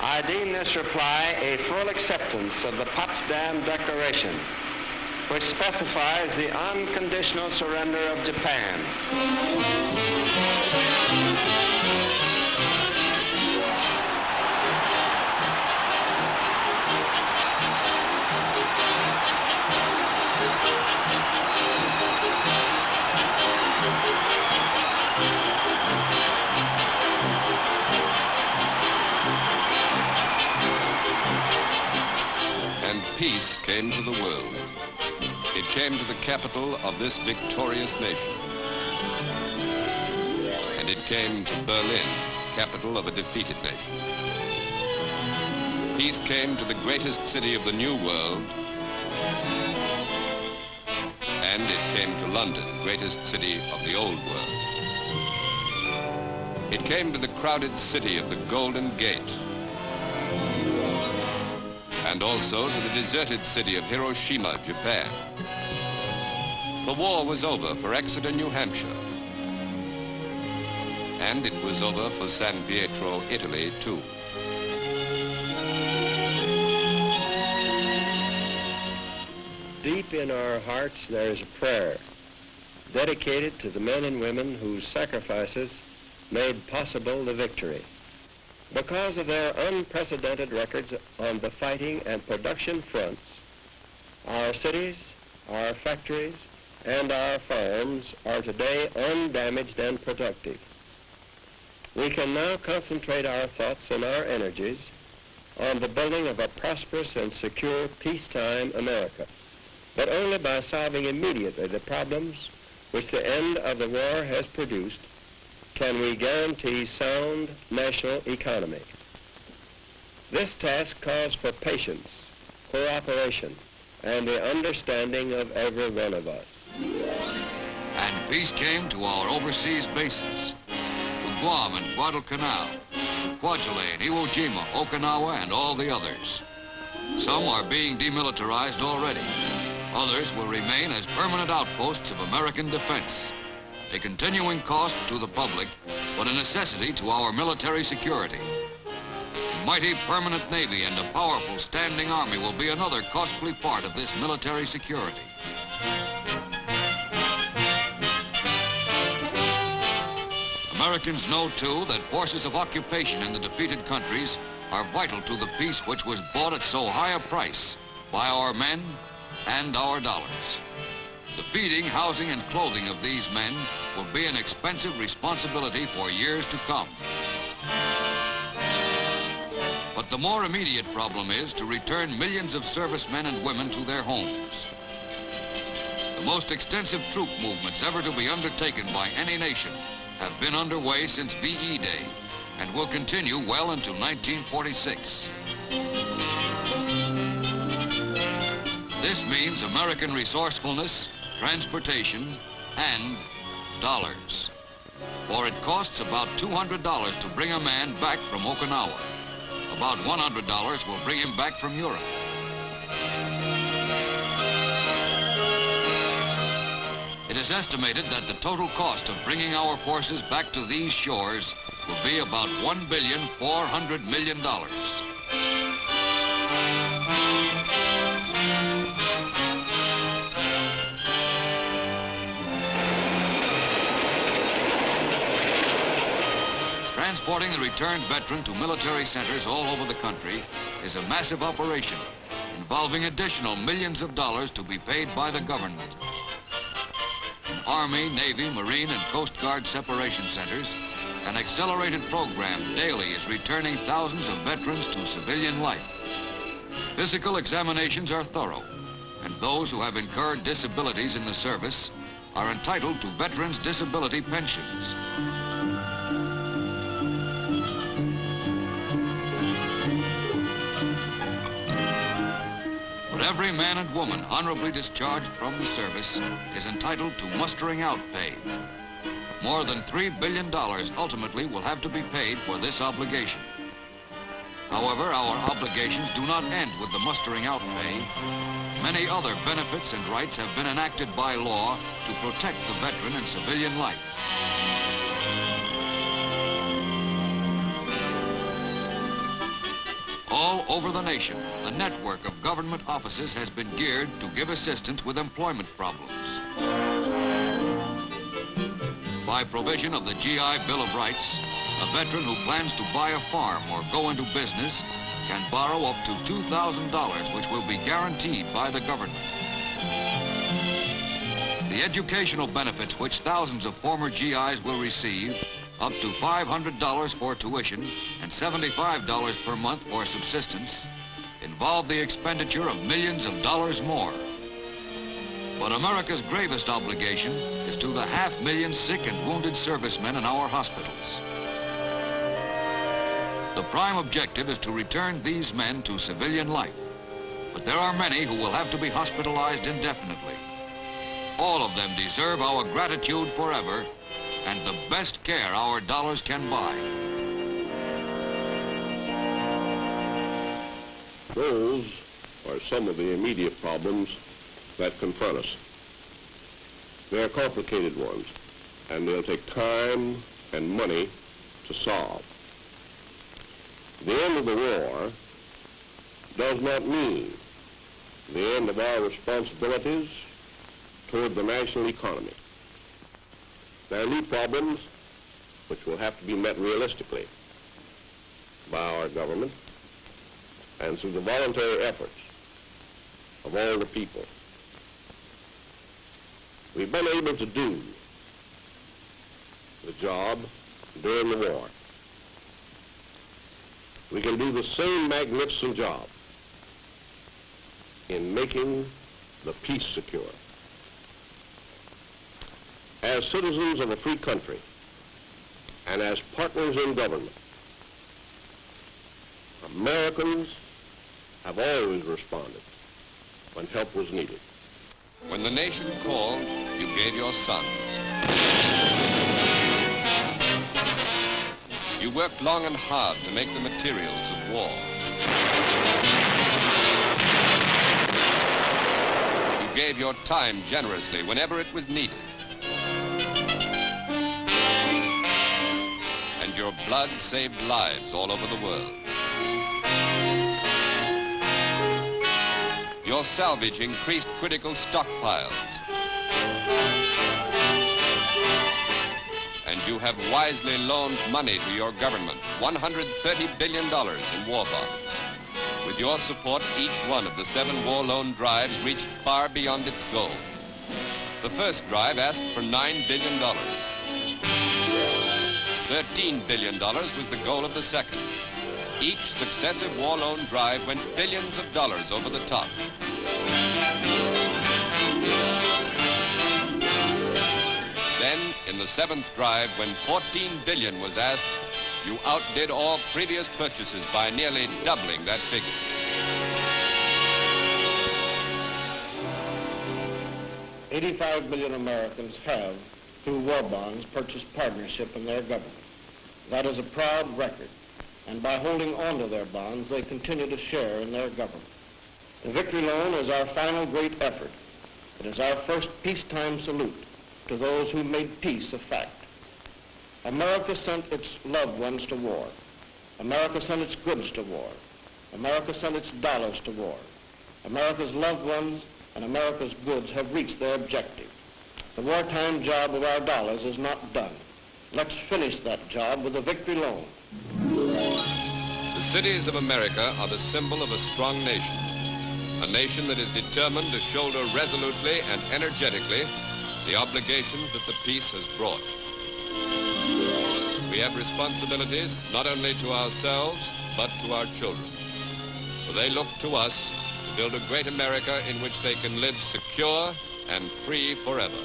I deem this reply a full acceptance of the Potsdam Declaration, which specifies the unconditional surrender of Japan. And peace came to the world. It came to the capital of this victorious nation. And it came to Berlin, capital of a defeated nation. Peace came to the greatest city of the New World. And it came to London, greatest city of the Old World. It came to the crowded city of the Golden Gate. And also to the deserted city of Hiroshima, Japan. The war was over for Exeter, New Hampshire. And it was over for San Pietro, Italy, too. Deep in our hearts there is a prayer dedicated to the men and women whose sacrifices made possible the victory. Because of their unprecedented records on the fighting and production fronts, our cities, our factories, and our farms are today undamaged and productive. We can now concentrate our thoughts and our energies on the building of a prosperous and secure peacetime America, but only by solving immediately the problems which the end of the war has produced can we guarantee sound national economy. This task calls for patience, cooperation, and the understanding of every one of us. And peace came to our overseas bases, to Guam and Guadalcanal, Kwajalein, Iwo Jima, Okinawa, and all the others. Some are being demilitarized already. Others will remain as permanent outposts of American defense, a continuing cost to the public, but a necessity to our military security. A mighty permanent Navy and a powerful standing Army will be another costly part of this military security. Americans know, too, that forces of occupation in the defeated countries are vital to the peace which was bought at so high a price by our men and our dollars. The feeding, housing, and clothing of these men will be an expensive responsibility for years to come. But the more immediate problem is to return millions of servicemen and women to their homes. The most extensive troop movements ever to be undertaken by any nation have been underway since VE Day and will continue well into 1946. This means American resourcefulness, transportation, and dollars. For it costs about $200 to bring a man back from Okinawa. About $100 will bring him back from Europe. It is estimated that the total cost of bringing our forces back to these shores will be about $1,400 million. Transporting the returned veteran to military centers all over the country is a massive operation involving additional millions of dollars to be paid by the government. In Army, Navy, Marine, and Coast Guard separation centers, an accelerated program daily is returning thousands of veterans to civilian life. Physical examinations are thorough, and those who have incurred disabilities in the service are entitled to veterans' disability pensions. But every man and woman honorably discharged from the service is entitled to mustering out pay. More than $3 billion ultimately will have to be paid for this obligation. However, our obligations do not end with the mustering out pay. Many other benefits and rights have been enacted by law to protect the veteran and civilian life. all over the nation, a network of government offices has been geared to give assistance with employment problems. By provision of the GI Bill of Rights, a veteran who plans to buy a farm or go into business can borrow up to $2,000, which will be guaranteed by the government. The educational benefits which thousands of former GIs will receive, up to $500 for tuition and $75 per month for subsistence, involve the expenditure of millions of dollars more. But America's gravest obligation is to the 500,000 sick and wounded servicemen in our hospitals. The prime objective is to return these men to civilian life. But there are many who will have to be hospitalized indefinitely. All of them deserve our gratitude forever and the best care our dollars can buy. Those are some of the immediate problems that confront us. They're complicated ones, and they'll take time and money to solve. The end of the war does not mean the end of our responsibilities toward the national economy. There are new problems which will have to be met realistically by our government and through the voluntary efforts of all the people. We've been able to do the job during the war. We can do the same magnificent job in making the peace secure. As citizens of a free country and as partners in government, Americans have always responded when help was needed. When the nation called, you gave your sons. You worked long and hard to make the materials of war. You gave your time generously whenever it was needed. And your blood saved lives all over the world. Your salvage increased critical stockpiles. And you have wisely loaned money to your government, $130 billion in war bonds. With your support, each one of the 7 war loan drives reached far beyond its goal. The first drive asked for $9 billion. $13 billion was the goal of the second. Each successive war loan drive went billions of dollars over the top. Then, in the 7th drive, when $14 billion was asked, you outdid all previous purchases by nearly doubling that figure. $85 million Americans have, through war bonds, purchased partnership in their government. That is a proud record, and by holding on to their bonds, they continue to share in their government. The Victory Loan is our final great effort. It is our first peacetime salute to those who made peace a fact. America sent its loved ones to war. America sent its goods to war. America sent its dollars to war. America's loved ones and America's goods have reached their objective. The wartime job of our dollars is not done. Let's finish that job with the Victory Loan. The cities of America are the symbol of a strong nation. A nation that is determined to shoulder resolutely and energetically the obligations that the peace has brought. We have responsibilities not only to ourselves, but to our children. For they look to us to build a great America in which they can live secure and free forever.